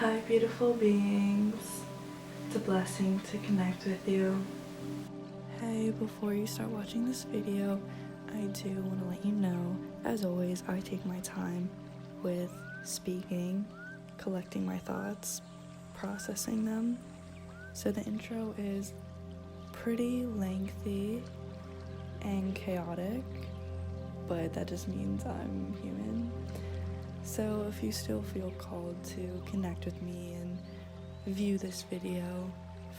Hi beautiful beings, it's a blessing to connect with you. Hey, before you start watching this video, I do want to let you know, as always, I take my time with speaking, collecting my thoughts, processing them. So the intro is pretty lengthy and chaotic, but that just means I'm human. So if you still feel called to connect with me and view this video,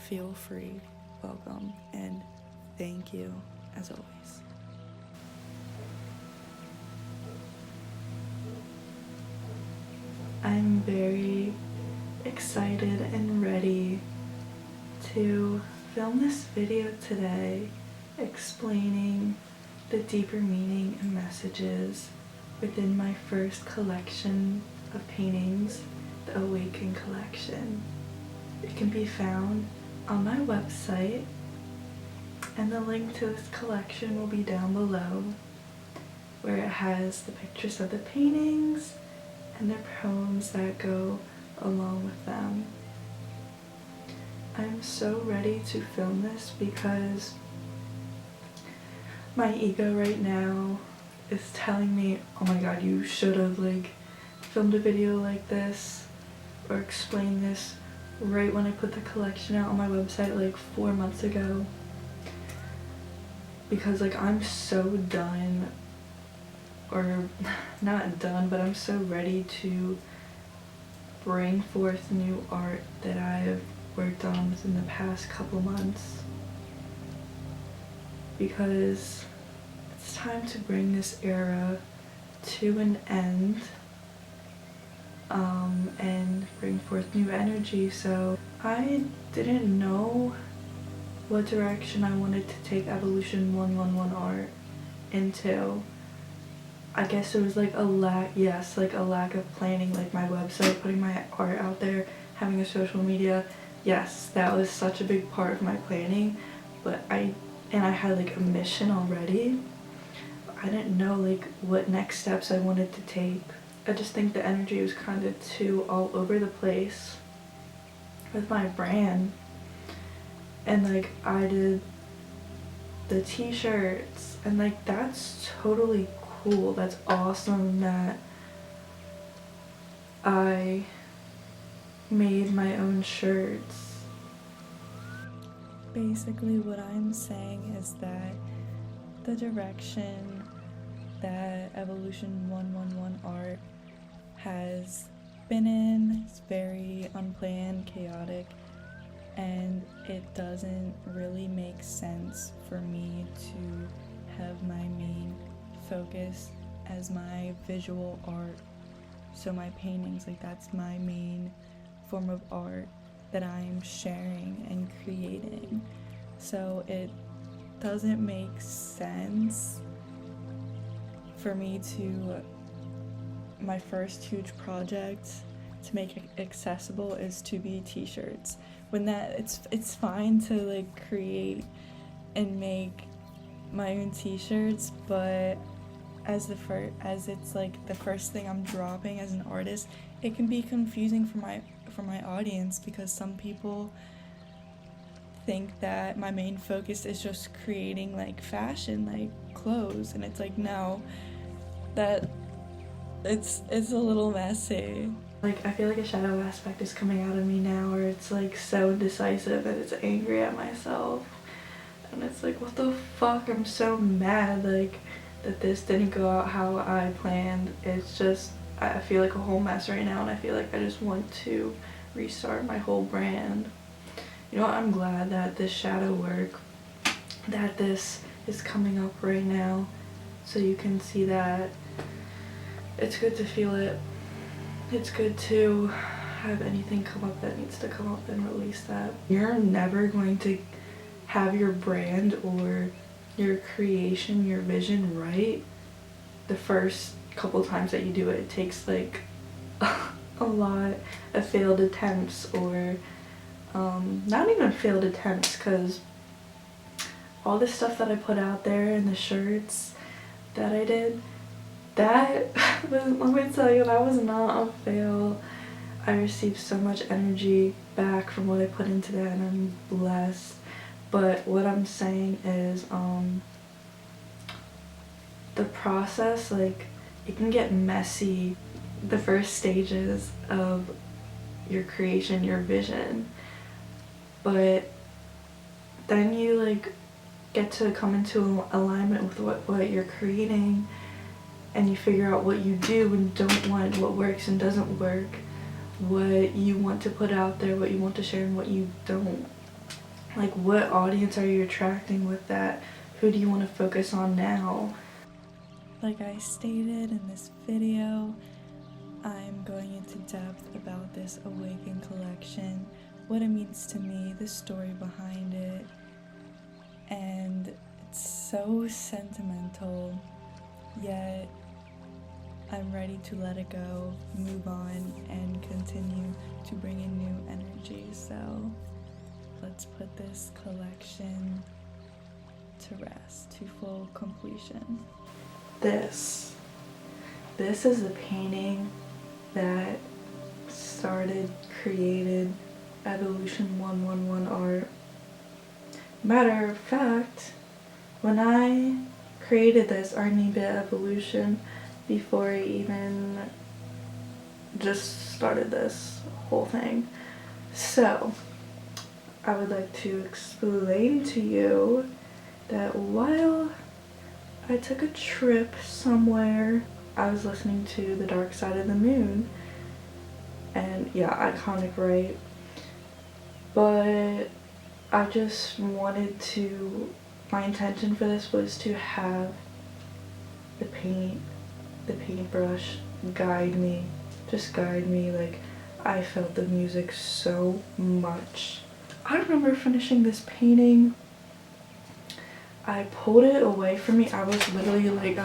feel free, welcome, and thank you as always. I'm very excited and ready to film this video today, explaining the deeper meaning and messages within my first collection of paintings, the Awaken Collection. It can be found on my website, and the link to this collection will be down below, where it has the pictures of the paintings and the poems that go along with them. I'm so ready to film this because my ego right now is telling me, oh my god, you should have filmed a video like this or explained this right when I put the collection out on my website 4 months ago, because I'm so done, or not done, but I'm so ready to bring forth new art that I've worked on within the past couple months, because it's time to bring this era to an end, and bring forth new energy. So I didn't know what direction I wanted to take Evolution 111 art into. I guess it was a lack of planning, my website, putting my art out there, having a social media. Yes, that was such a big part of my planning, but I had a mission already. I didn't know what next steps I wanted to take. I just think the energy was kind of too all over the place with my brand. And I did the t-shirts, and that's totally cool. That's awesome that I made my own shirts. Basically what I'm saying is that the direction that Evolution 111 art has been in is very unplanned, chaotic, and it doesn't really make sense for me to have my main focus as my visual art. So my paintings, that's my main form of art that I'm sharing and creating. So it doesn't make sense for me to, my first huge project to make it accessible is to be t-shirts. When it's fine to create and make my own t-shirts, but as it's the first thing I'm dropping as an artist, it can be confusing for my audience, because some people think that my main focus is just creating fashion, clothes, and it's no, that it's a little messy. I feel a shadow aspect is coming out of me now, where it's so indecisive and it's angry at myself, and it's what the fuck, I'm so mad that this didn't go out how I planned. It's just, I feel a whole mess right now, and I feel I just want to restart my whole brand. You know what, I'm glad that this shadow work, that this is coming up right now, so you can see that it's good to feel it. It's good to have anything come up that needs to come up and release that. You're never going to have your brand or your creation, your vision right the first couple times that you do it. It takes a lot of failed attempts, or not even failed attempts, because all the stuff that I put out there and the shirts that I did, that was, let me tell you, that was not a fail. I received so much energy back from what I put into that, and I'm blessed. But what I'm saying is, the process, like, it can get messy. The first stages of your creation, your vision, but then you like get to come into alignment with what you're creating, and you figure out what you do and don't want, what works and doesn't work, what you want to put out there, what you want to share and what you don't. Like, what audience are you attracting with that? Who do you want to focus on now? Like I stated in this video, I'm going into depth about this Awaken Collection, what it means to me, the story behind it, and it's so sentimental, yet I'm ready to let it go, move on, and continue to bring in new energy. So let's put this collection to rest, to full completion. This is the painting that created Evolution 111 art. Matter of fact, when I created this Army Bit Evolution, before I even just started this whole thing, so I would like to explain to you that while I took a trip somewhere, I was listening to The Dark Side of the Moon, and yeah, iconic, right? But I just wanted to, my intention for this was to have the paintbrush guide me, like I felt the music so much. I remember finishing this painting, I pulled it away from me, I was literally like,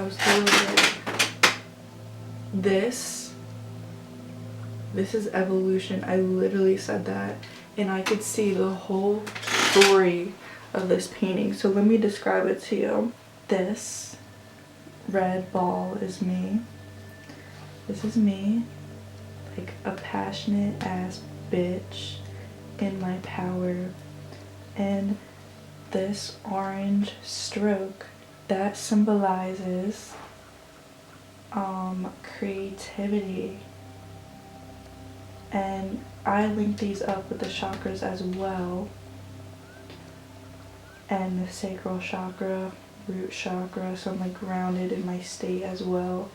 this is evolution. I literally said that, and I could see the whole story of this painting. So let me describe it to you. This red ball is me. This is me, like a passionate ass bitch in my power. And this orange stroke, that symbolizes creativity. And I link these up with the chakras as well, and the sacral chakra, root chakra, so I'm like grounded in my state as well,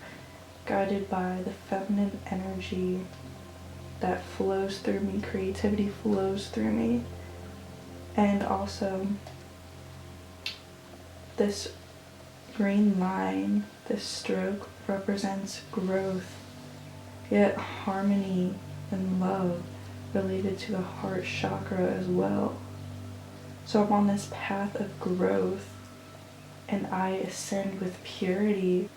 guided by the feminine energy that flows through me. Creativity flows through me. And also this green line, this stroke, represents growth, yet harmony and love related to the heart chakra as well. So I'm on this path of growth, and I ascend with purity.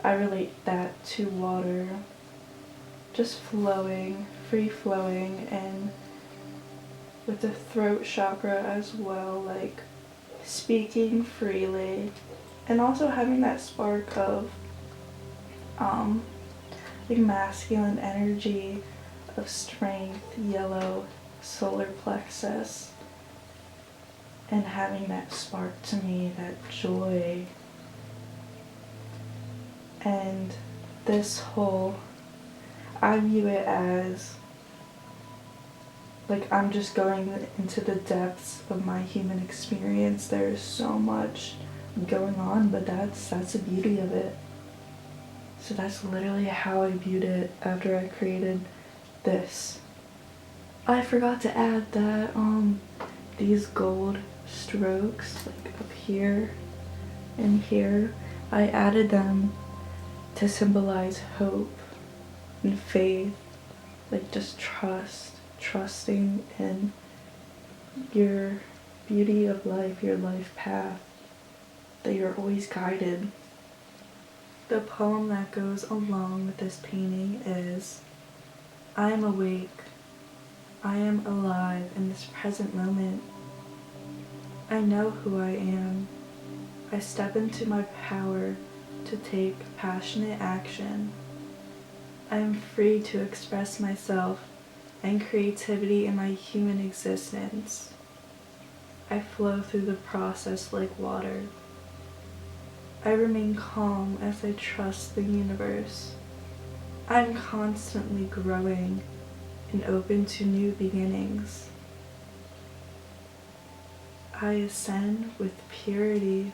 I relate that to water, just flowing, free flowing, and with the throat chakra as well, like speaking freely, and also having that spark of like masculine energy, of strength, yellow solar plexus, and having that spark to me, that joy. And this whole, I view it as like I'm just going into the depths of my human experience. There's so much going on, but that's the beauty of it. So that's literally how I viewed it after I created this. I forgot to add that these gold strokes, like up here and here, I added them to symbolize hope and faith, like just trusting in your beauty of life, your life path, that you're always guided. The poem that goes along with this painting is, I am awake, I am alive in this present moment. I know who I am. I step into my power to take passionate action. I am free to express myself and creativity in my human existence. I flow through the process like water. I remain calm as I trust the universe. I'm constantly growing and open to new beginnings. I ascend with purity.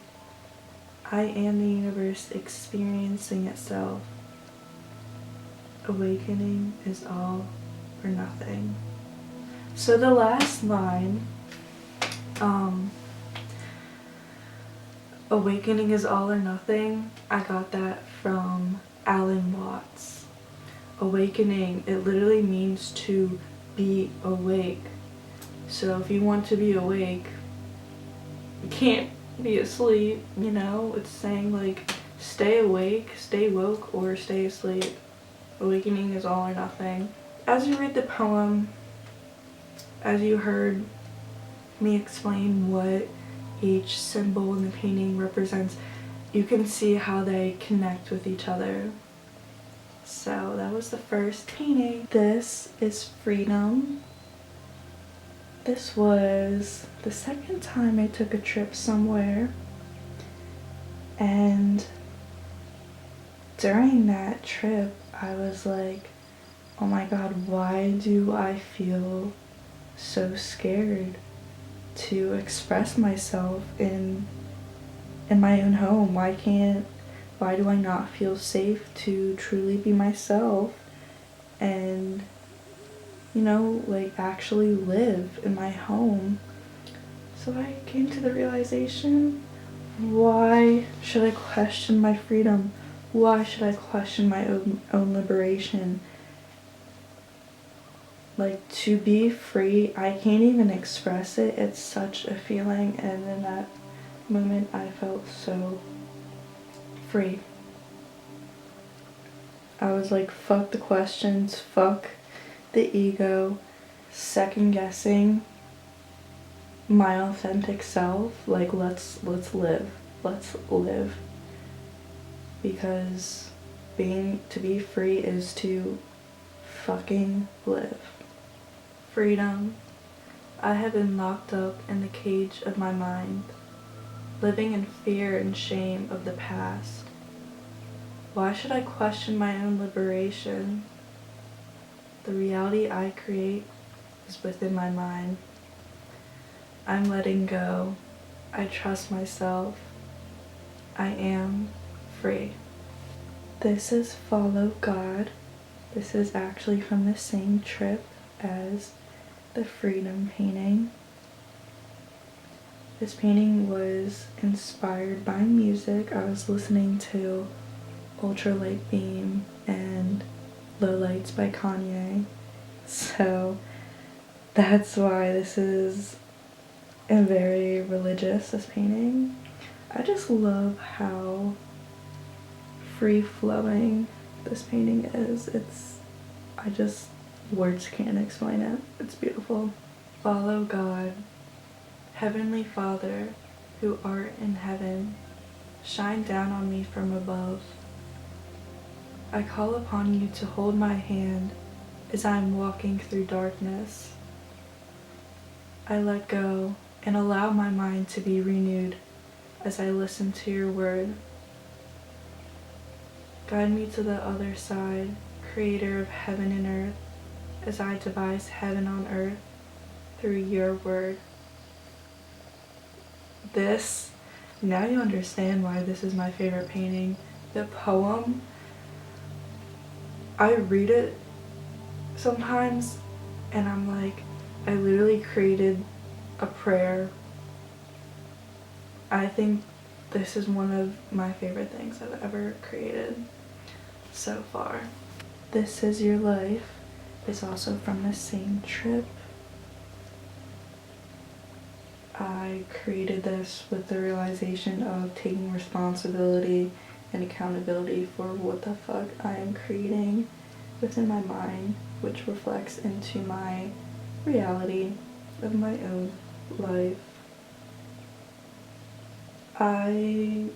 I am the universe experiencing itself. Awakening is all or nothing. So the last line, awakening is all or nothing, I got that from Alan Watts. Awakening, it literally means to be awake. So if you want to be awake, you can't be asleep, you know? It's saying like, stay awake, stay woke, or stay asleep. Awakening is all or nothing. As you read the poem, as you heard me explain what each symbol in the painting represents, you can see how they connect with each other. So that was the first painting. This is Freedom. This was the second time I took a trip somewhere, and during that trip I was like, oh my god, why do I feel so scared to express myself in my own home? Why do I not feel safe to truly be myself and, you know, like actually live in my home? So I came to the realization, why should I question my freedom? Why should I question my own liberation? Like, to be free, I can't even express it. It's such a feeling, and in that moment I felt so free. I was like, fuck the questions, fuck the ego, second guessing my authentic self. Like, let's live. Let's live. Because to be free is to fucking live. Freedom. I have been locked up in the cage of my mind, living in fear and shame of the past. Why should I question my own liberation? The reality I create is within my mind. I'm letting go. I trust myself. I am free. This is Follow God. This is actually from the same trip as the Freedom painting. This painting was inspired by music. I was listening to Ultralight Beam and Low Lights by Kanye. So that's why this is a very religious, this painting. I just love how free-flowing this painting is. Words can't explain it. It's beautiful. Follow God. Heavenly Father, who art in heaven, shine down on me from above. I call upon you to hold my hand as I am walking through darkness. I let go and allow my mind to be renewed as I listen to your word. Guide me to the other side, creator of heaven and earth, as I devise heaven on earth through your word. Now you understand why this is my favorite painting. The poem, I read it sometimes and I'm like, I literally created a prayer. I think this is one of my favorite things I've ever created so far. This Is Your Life is also from the same trip. I created this with the realization of taking responsibility and accountability for what the fuck I am creating within my mind, which reflects into my reality of my own life. I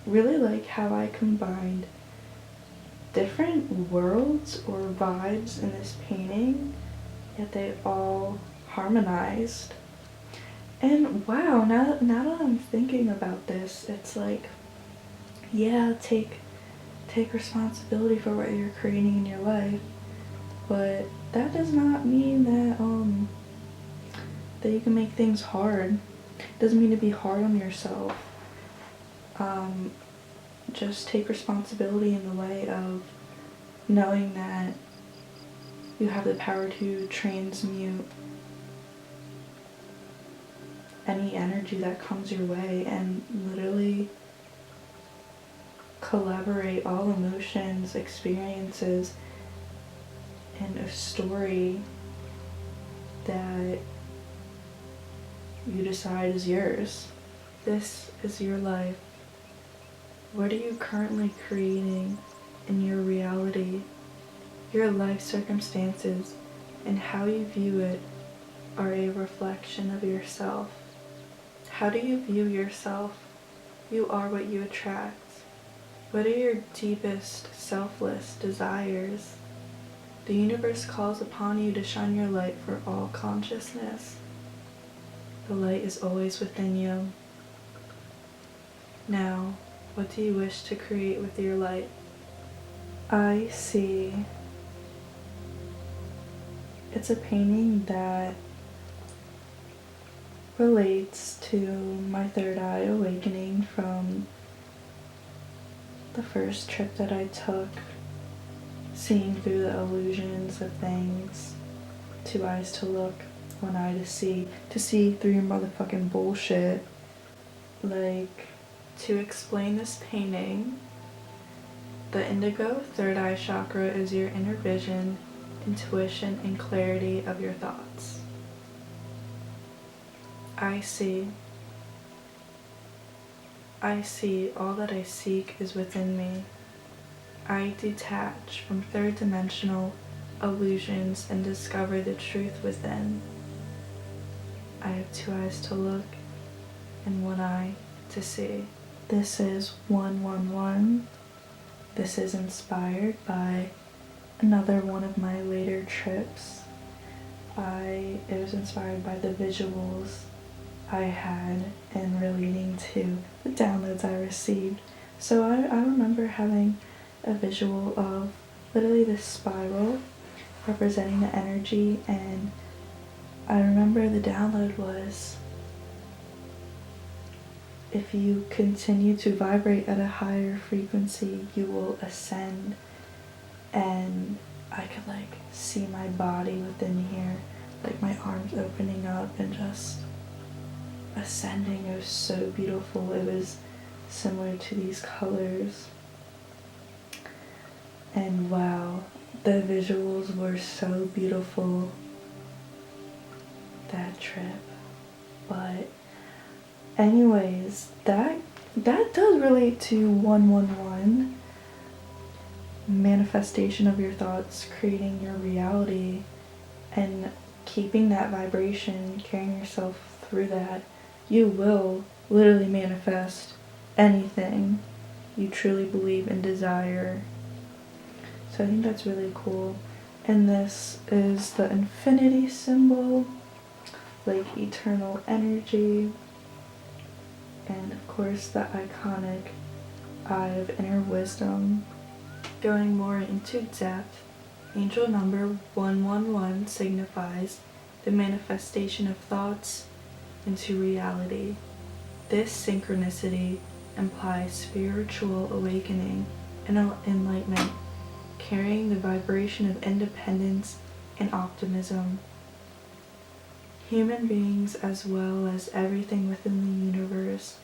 really like how I combined different worlds or vibes in this painting yet they all harmonized. And wow, now that I'm thinking about this, it's like, yeah, take responsibility for what you're creating in your life, but that does not mean that you can make things hard. It doesn't mean to be hard on yourself. Just take responsibility in the way of knowing that you have the power to transmute any energy that comes your way and literally collaborate all emotions, experiences, and a story that you decide is yours. This is your life. What are you currently creating in your reality? Your life circumstances and how you view it are a reflection of yourself. How do you view yourself? You are what you attract. What are your deepest, selfless desires? The universe calls upon you to shine your light for all consciousness. The light is always within you. Now, what do you wish to create with your light? I see. It's a painting that relates to my third eye awakening from the first trip that I took, seeing through the illusions of things. 2 eyes to look, 1 eye to see through your motherfucking bullshit. Like, to explain this painting, the Indigo third eye chakra is your inner vision, intuition, and clarity of your thoughts. I see all that I seek is within me. I detach from third dimensional illusions and discover the truth within. I have 2 eyes to look and 1 eye to see. This is 111. This is inspired by another one of my later trips. It was inspired by the visuals I had and relating to the downloads I received. So I remember having a visual of literally this spiral representing the energy, and I remember the download was, if you continue to vibrate at a higher frequency, you will ascend. And I could like see my body within here, like my arms opening up and just ascending. It was so beautiful. It was similar to these colors. And wow, the visuals were so beautiful that trip. But anyways, that does relate to 111, manifestation of your thoughts, creating your reality, and keeping that vibration, carrying yourself through that. You will literally manifest anything you truly believe and desire. So I think that's really cool. And this is the infinity symbol, like eternal energy. And of course the iconic Eye of Inner Wisdom. Going more into depth, angel number 111 signifies the manifestation of thoughts into reality. This synchronicity implies spiritual awakening and enlightenment, carrying the vibration of independence and optimism. Human beings, as well as everything within the universe,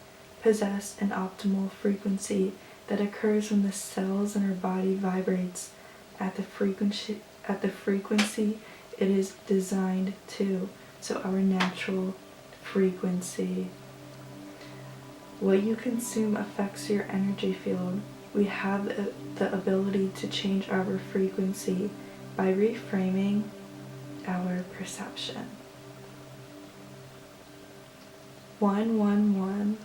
possess an optimal frequency that occurs when the cells in our body vibrates at the frequency it is designed to, so our natural frequency. What you consume affects your energy field. We have the ability to change our frequency by reframing our perception. 111.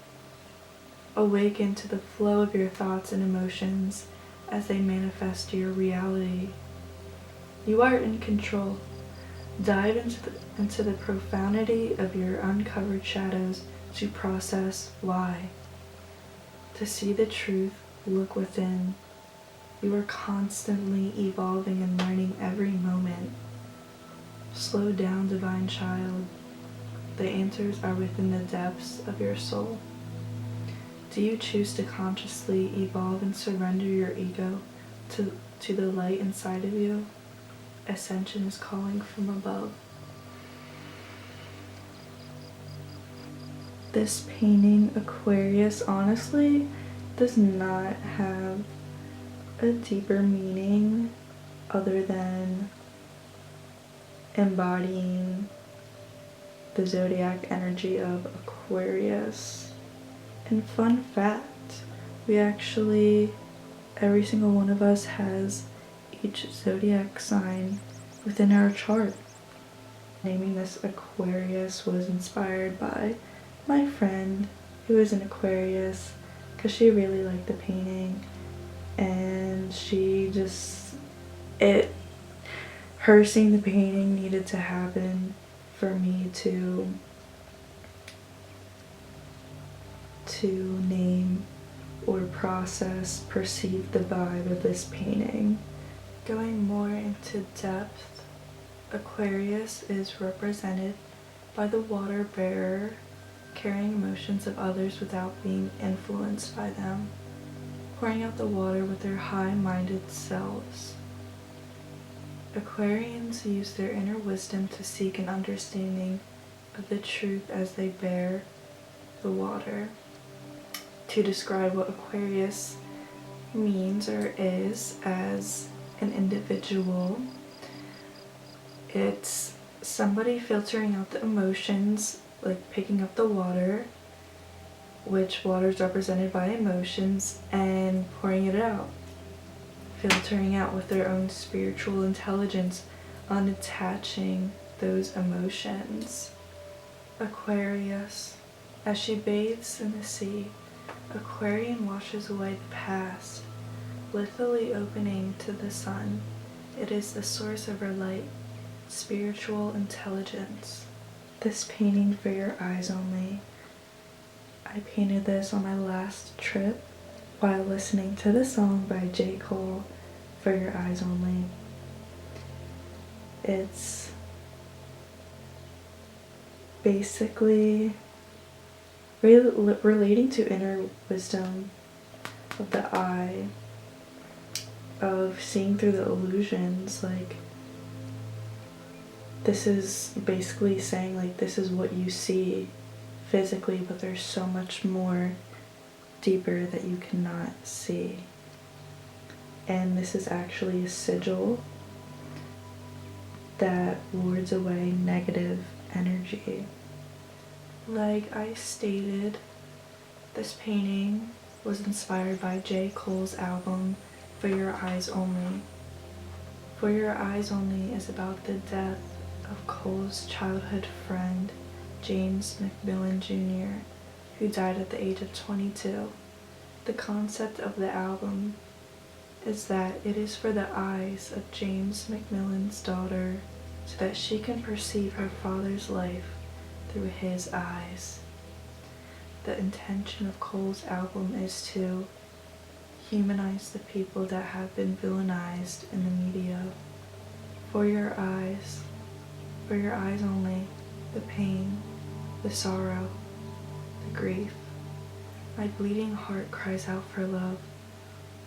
Awaken to the flow of your thoughts and emotions as they manifest your reality. You are in control. Dive into the profundity of your uncovered shadows to process why. To see the truth, look within. You are constantly evolving and learning every moment. Slow down, divine child. The answers are within the depths of your soul. Do you choose to consciously evolve and surrender your ego to the light inside of you? Ascension is calling from above. This painting, Aquarius, honestly does not have a deeper meaning other than embodying the zodiac energy of Aquarius. And fun fact, we actually, every single one of us has each zodiac sign within our chart. Naming this Aquarius was inspired by my friend who is an Aquarius because she really liked the painting, and she just, her seeing the painting needed to happen for me to name or process, perceive the vibe of this painting. Going more into depth, Aquarius is represented by the water bearer carrying emotions of others without being influenced by them, pouring out the water with their high-minded selves. Aquarians use their inner wisdom to seek an understanding of the truth as they bear the water. To describe what Aquarius means or is as an individual, it's somebody filtering out the emotions, like picking up the water, which water is represented by emotions, and pouring it out, filtering out with their own spiritual intelligence, unattaching those emotions. Aquarius, as she bathes in the sea, Aquarian washes away the past, literally opening to the sun. It is the source of her light, spiritual intelligence. This painting for your eyes only. I painted this on my last trip while listening to the song by J. Cole, For Your Eyes Only. It's basically relating to inner wisdom of the eye, of seeing through the illusions. Like, this is basically saying, like, this is what you see physically, but there's so much more deeper that you cannot see. And this is actually a sigil that wards away negative energy. Like I stated, this painting was inspired by J. Cole's album, For Your Eyes Only. For Your Eyes Only is about the death of Cole's childhood friend, James McMillan Jr., who died at the age of 22. The concept of the album is that it is for the eyes of James McMillan's daughter, so that she can perceive her father's life through his eyes. The intention of Cole's album is to humanize the people that have been villainized in the media. For your eyes only, the pain, the sorrow, the grief. My bleeding heart cries out for love,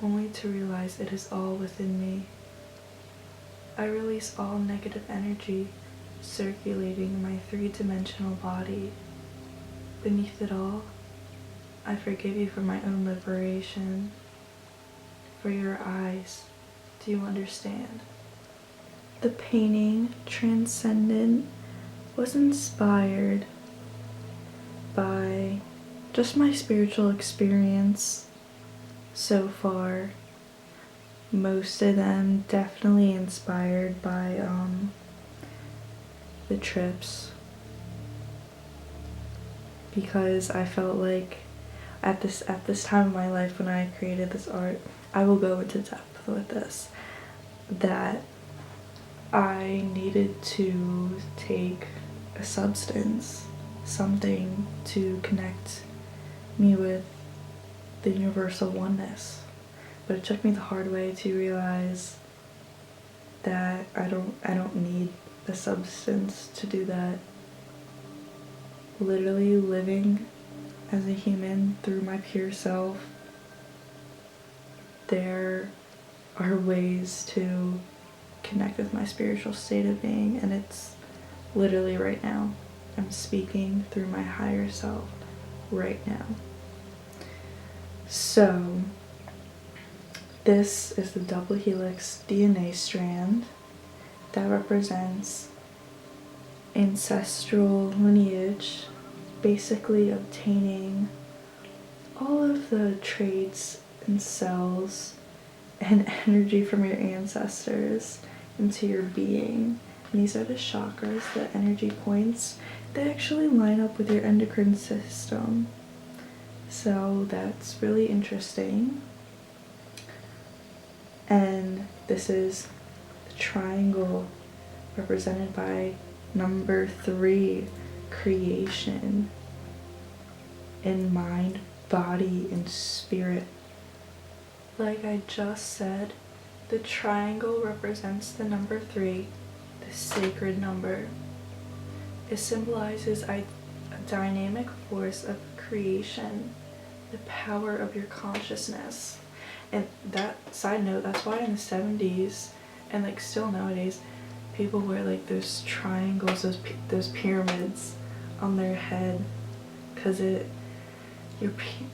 only to realize it is all within me. I release all negative energy circulating in my three-dimensional body. Beneath it all, I forgive you for my own liberation. For your eyes, do you understand? The painting, Transcendent, was inspired by just my spiritual experience so far. Most of them definitely inspired by the trips, because I felt like at this time of my life when I created this art, I will go into depth with this, that I needed to take a substance, something to connect me with the universal oneness. But it took me the hard way to realize that I don't need the substance to do that. Literally living as a human through my pure self, there are ways to connect with my spiritual state of being, and it's literally right now. I'm speaking through my higher self right now. So this is the double helix DNA strand that represents ancestral lineage, basically obtaining all of the traits and cells and energy from your ancestors into your being. And these are the chakras, the energy points. They actually line up with your endocrine system. So that's really interesting. And this is the triangle represented by number 3, creation in mind, body, and spirit. Like I just said, the triangle represents the number 3, the sacred number. It symbolizes a dynamic force of creation, the power of your consciousness. And that, side note, that's why in the 70s and like still nowadays, people wear like those triangles, those pyramids on their head, because your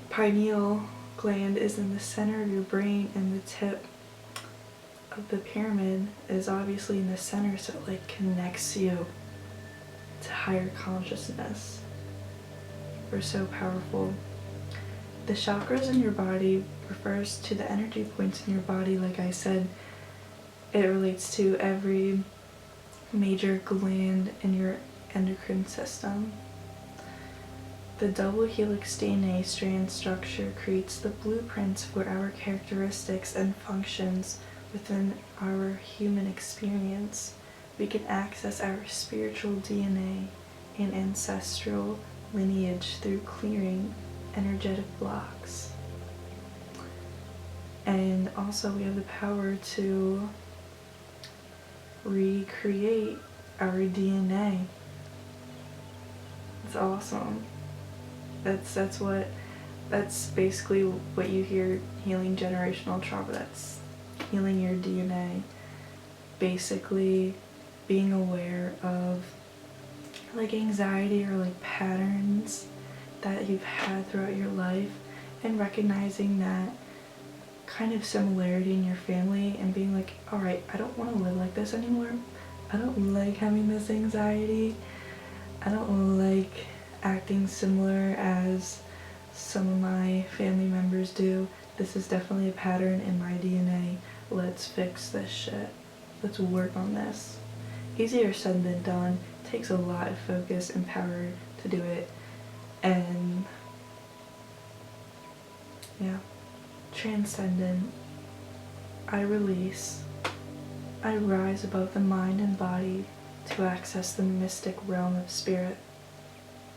pineal gland is in the center of your brain, and the tip of the pyramid is obviously in the center, so it like connects you to higher consciousness. We're so powerful. The chakras in your body refers to the energy points in your body. Like I said, it relates to every major gland in your endocrine system. The double helix DNA strand structure creates the blueprints for our characteristics and functions within our human experience. We can access our spiritual DNA and ancestral lineage through clearing energetic blocks. And also we have the power to recreate our DNA. It's awesome. That's basically what you hear healing generational trauma. That's healing your DNA. Basically being aware of like anxiety or like patterns that you've had throughout your life, and recognizing that kind of similarity in your family and being like, all right, I don't want to live like this anymore. I don't like having this anxiety. I don't like acting similar as some of my family members do. This is definitely a pattern in my DNA. Let's fix this shit. Let's work on this. Easier said than done. Takes a lot of focus and power to do it. And yeah, transcendent. I release. I rise above the mind and body to access the mystic realm of spirit.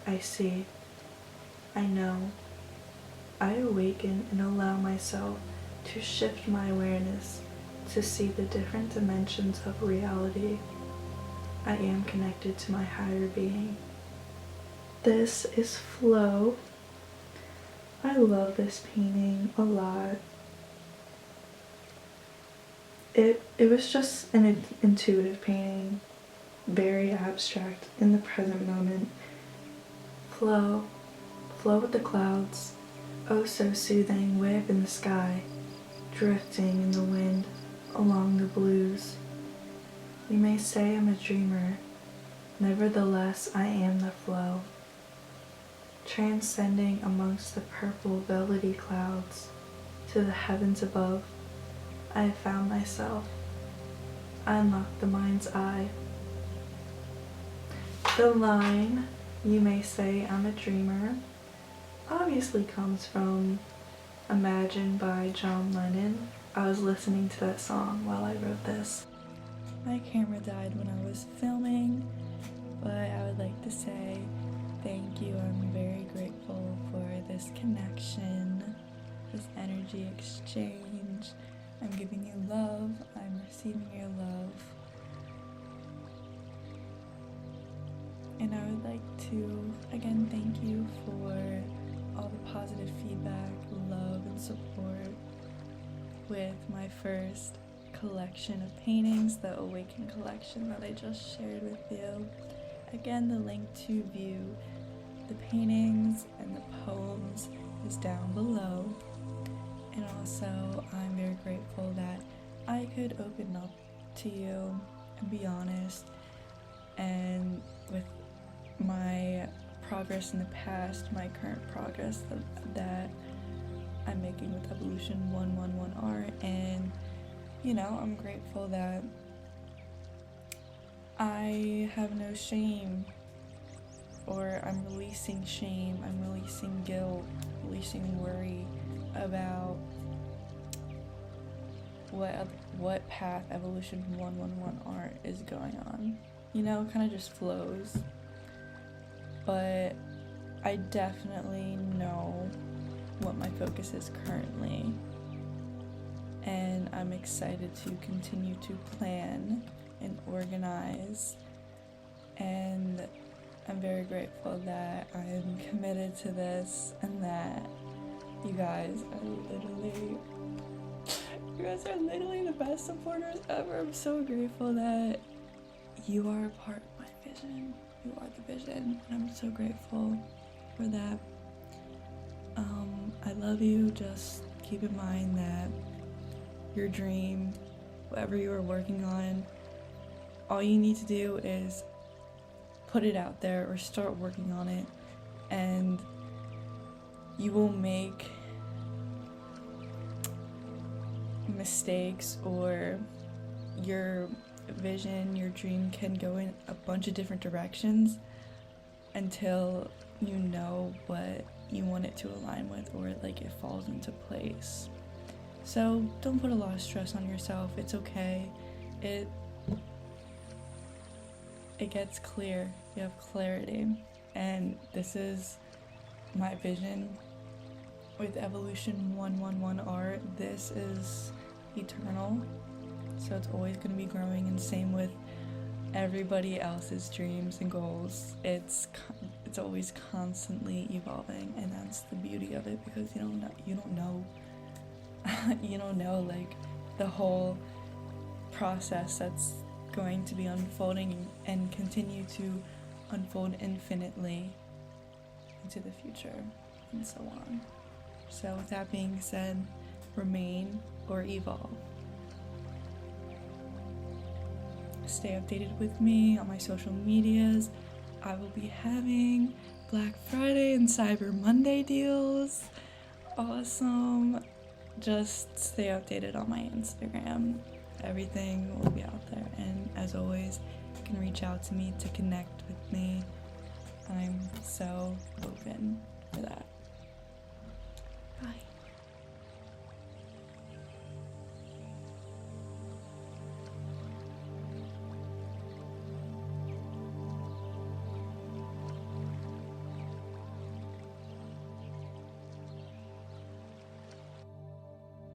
I see. I know. I awaken and allow myself to shift my awareness to see the different dimensions of reality. I am connected to my higher being. This is Flow. I love this painting a lot. It was just an intuitive painting, very abstract in the present moment. Flow, flow with the clouds, oh so soothing, way up in the sky, drifting in the wind along the blues. You may say I'm a dreamer, nevertheless I am the flow. Transcending amongst the purple velvety clouds to the heavens above, I have found myself. I unlocked the mind's eye. The line, you may say I'm a dreamer, obviously comes from Imagine by John Lennon. I was listening to that song while I wrote this. My camera died when I was filming, but I would like to say thank you. I'm very grateful for this connection, this energy exchange. I'm giving you love. I'm receiving your love. And I would like to, again, thank you for all the positive feedback, love, and support with my first collection of paintings, the Awaken Collection that I just shared with you. Again, the link to view the paintings and the poems is down below. And also, I'm very grateful that I could open up to you and be honest. And with my progress in the past, my current progress that I'm making with Evolution 111 art, and I'm grateful that I have no shame, or I'm releasing shame, I'm releasing guilt, releasing worry about what path Evolution 111 art is going on. It kind of just flows. But I definitely know what my focus is currently, and I'm excited to continue to plan and organize, and I'm very grateful that I'm committed to this, and that you guys are literally the best supporters ever. I'm so grateful that you are a part of my vision. You are the vision, and I'm so grateful for that. I love you. Just keep in mind that your dream, whatever you are working on, all you need to do is put it out there or start working on it, and you will make mistakes, or your vision, your dream can go in a bunch of different directions until you know what you want it to align with, or it falls into place. So don't put a lot of stress on yourself. It's okay. It gets clear. You have clarity, and this is my vision with Evolution 111 art. This is eternal, so it's always going to be growing, and same with everybody else's dreams and goals. It's always constantly evolving, and that's the beauty of it, because you don't know the whole process that's going to be unfolding and continue to unfold infinitely into the future, and so on. So with that being said, remain or evolve. Stay updated with me on my social medias. I will be having Black Friday and Cyber Monday deals. Awesome. Just stay updated on my Instagram. Everything will be out there. And as always, you can reach out to me to connect with me. I'm so open for that.